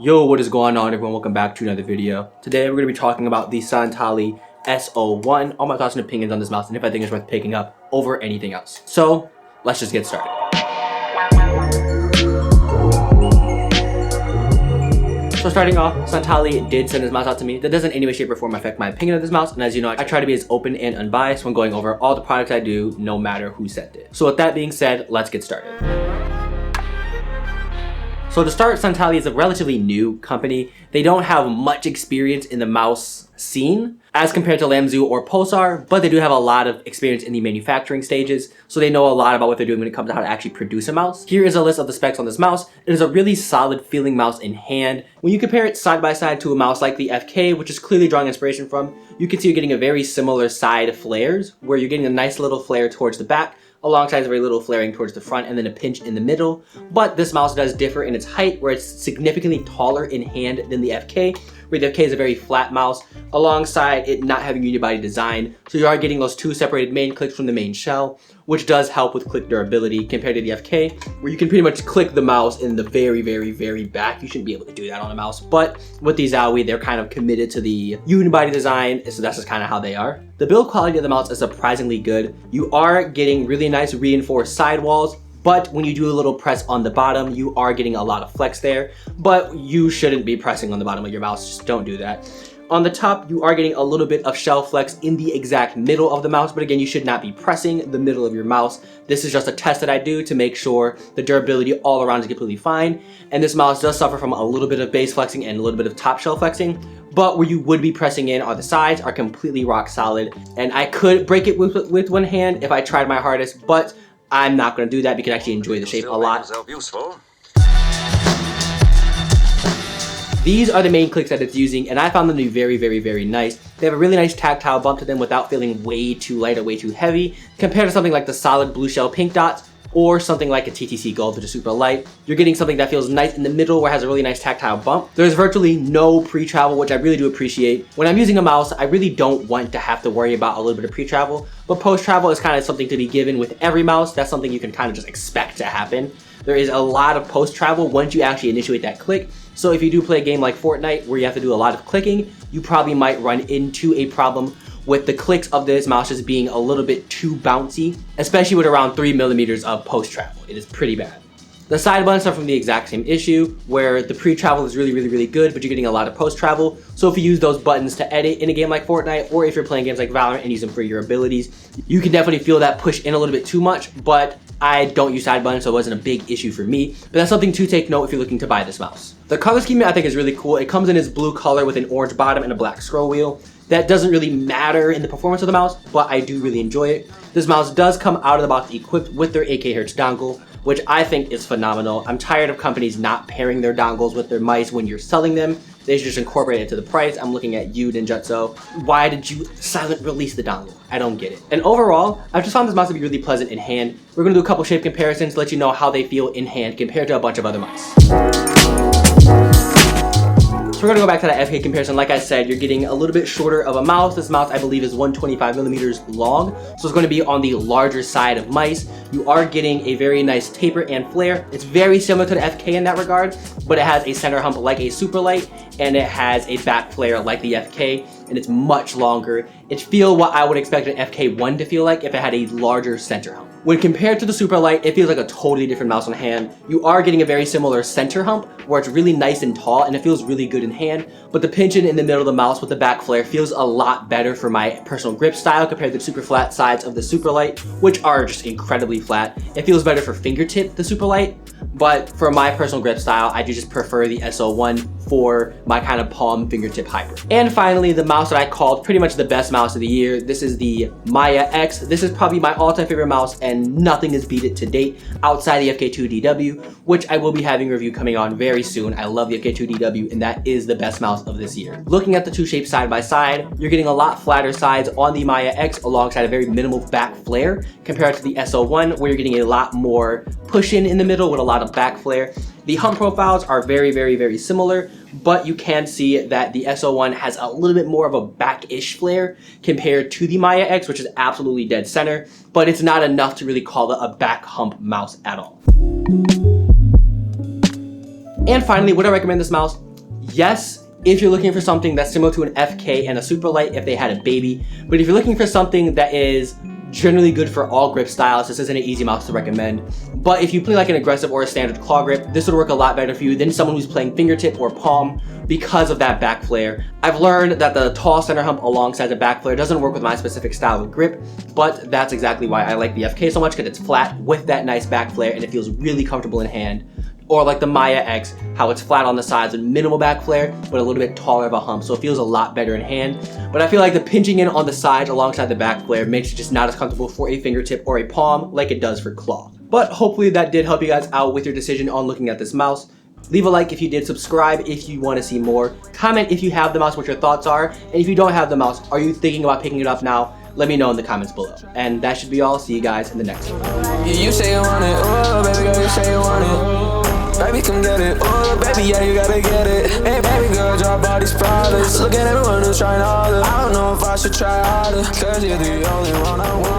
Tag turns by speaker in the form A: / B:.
A: Yo, what is going on everyone? Welcome back to another video. Today we're going to be talking about the Santali S01, all my thoughts and opinions on this mouse and if I think it's worth picking up over anything else. So let's just get started. So starting off, Santali did send this mouse out to me. That doesn't in any way, shape, or form affect my opinion of this mouse, and as you know, I try to be as open and unbiased when going over all the products I do, no matter who sent it. So with that being said, let's get started. So to start, Santali is a relatively new company. They don't have much experience in the mouse scene as compared to Lamzu or Pulsar, but they do have a lot of experience in the manufacturing stages, so they know a lot about what they're doing when it comes to how to actually produce a mouse. Here is a list of the specs on this mouse. It is a really solid feeling mouse in hand. When you compare it side by side to a mouse like the FK, which is clearly drawing inspiration from, you can see you're getting a very similar side flares, where you're getting a nice little flare towards the back, alongside a very little flaring towards the front and then a pinch in the middle. But this mouse does differ in its height, where it's significantly taller in hand than the FK, where the FK is a very flat mouse, alongside it not having unibody design. So you are getting those two separated main clicks from the main shell, which does help with click durability compared to the FK, where you can pretty much click the mouse in the very, very, very back. You shouldn't be able to do that on a mouse, but with these Zowie, they're kind of committed to the unibody design, so that's just kind of how they are. The build quality of the mouse is surprisingly good. You are getting really nice reinforced sidewalls, but when you do a little press on the bottom, you are getting a lot of flex there, but you shouldn't be pressing on the bottom of your mouse, just don't do that. On the top, you are getting a little bit of shell flex in the exact middle of the mouse, but again, you should not be pressing the middle of your mouse. This is just a test that I do to make sure the durability all around is completely fine. And this mouse does suffer from a little bit of base flexing and a little bit of top shell flexing, but where you would be pressing in on the sides are completely rock solid. And I could break it with one hand if I tried my hardest, but I'm not going to do that because I actually enjoy the shape a lot. These are the main clicks that it's using, and I found them to be very, very, very nice. They have a really nice tactile bump to them without feeling way too light or way too heavy, compared to something like the solid blue shell pink dots, or something like a TTC Gold, which is super light. You're getting something that feels nice in the middle, where it has a really nice tactile bump. There's virtually no pre-travel, which I really do appreciate. When I'm using a mouse, I really don't want to have to worry about a little bit of pre-travel, but post-travel is kind of something to be given with every mouse. That's something you can kind of just expect to happen. There is a lot of post-travel once you actually initiate that click. So if you do play a game like Fortnite where you have to do a lot of clicking, you probably might run into a problem with the clicks of this mouse just being a little bit too bouncy, especially with around 3 millimeters of post-travel. It is pretty bad. The side buttons are from the exact same issue, where the pre-travel is really, really, really good, but you're getting a lot of post-travel. So if you use those buttons to edit in a game like Fortnite, or if you're playing games like Valorant and use them for your abilities, you can definitely feel that push in a little bit too much, but I don't use side buttons, so it wasn't a big issue for me. But that's something to take note if you're looking to buy this mouse. The color scheme I think is really cool. It comes in its blue color with an orange bottom and a black scroll wheel. That doesn't really matter in the performance of the mouse, but I do really enjoy it. This mouse does come out of the box equipped with their 8K Hertz dongle, which I think is phenomenal. I'm tired of companies not pairing their dongles with their mice when you're selling them. They should just incorporate it into the price. I'm looking at you, Ninjutsu. Why did you silent release the dongle? I don't get it. And overall, I've just found this mouse to be really pleasant in hand. We're gonna do a couple shape comparisons to let you know how they feel in hand compared to a bunch of other mice. So we're gonna go back to that FK comparison. Like I said, you're getting a little bit shorter of a mouse. This mouse, I believe, is 125 millimeters long. So it's gonna be on the larger side of mice. You are getting a very nice taper and flare. It's very similar to the FK in that regard, but it has a center hump like a Superlight, and it has a back flare like the FK, and it's much longer. It feels what I would expect an FK1 to feel like if it had a larger center hump. When compared to the Superlight, it feels like a totally different mouse on hand. You are getting a very similar center hump, where it's really nice and tall, and it feels really good in hand, but the pinching in the middle of the mouse with the back flare feels a lot better for my personal grip style compared to the super flat sides of the Superlight, which are just incredibly flat. It feels better for fingertip, the Superlight, but for my personal grip style, I do just prefer the S01 for my kind of palm fingertip hybrid. And finally, the mouse that I called pretty much the best mouse of the year. This is the MightySetups. This is probably my all-time favorite mouse, and nothing has beat it to date outside the FK2DW, which I will be having a review coming on very soon. I love the FK2DW, and that is the best mouse of this year. Looking at the two shapes side by side, you're getting a lot flatter sides on the MightySetups alongside a very minimal back flare compared to the S01, where you're getting a lot more push in the middle with a lot of back flare. The hump profiles are very, very, very similar, but you can see that the S01 has a little bit more of a back-ish flare compared to the MightySetups, which is absolutely dead center, but it's not enough to really call it a back hump mouse at all. And finally, would I recommend this mouse? Yes, if you're looking for something that's similar to an FK and a Superlight if they had a baby. But if you're looking for something that is generally good for all grip styles, this isn't an easy mouse to recommend. But if you play like an aggressive or a standard claw grip, this would work a lot better for you than someone who's playing fingertip or palm because of that back flare. I've learned that the tall center hump alongside the back flare doesn't work with my specific style of grip, but that's exactly why I like the FK so much, because it's flat with that nice back flare and it feels really comfortable in hand. Or like the Maya X, how it's flat on the sides and minimal back flare, but a little bit taller of a hump, so it feels a lot better in hand. But I feel like the pinching in on the sides alongside the back flare makes it just not as comfortable for a fingertip or a palm like it does for claw. But hopefully that did help you guys out with your decision on looking at this mouse. Leave a like if you did, subscribe if you want to see more. Comment if you have the mouse, what your thoughts are, and if you don't have the mouse, are you thinking about picking it up now? Let me know in the comments below. And that should be all. See you guys in the next one.
B: You say you want it, oh baby girl, you say you want it. Baby, come get it, oh baby, yeah, you gotta get it. Hey baby girl, drop all these problems. Look at everyone who's trying harder. I don't know if I should try harder, cause you're the only one I want.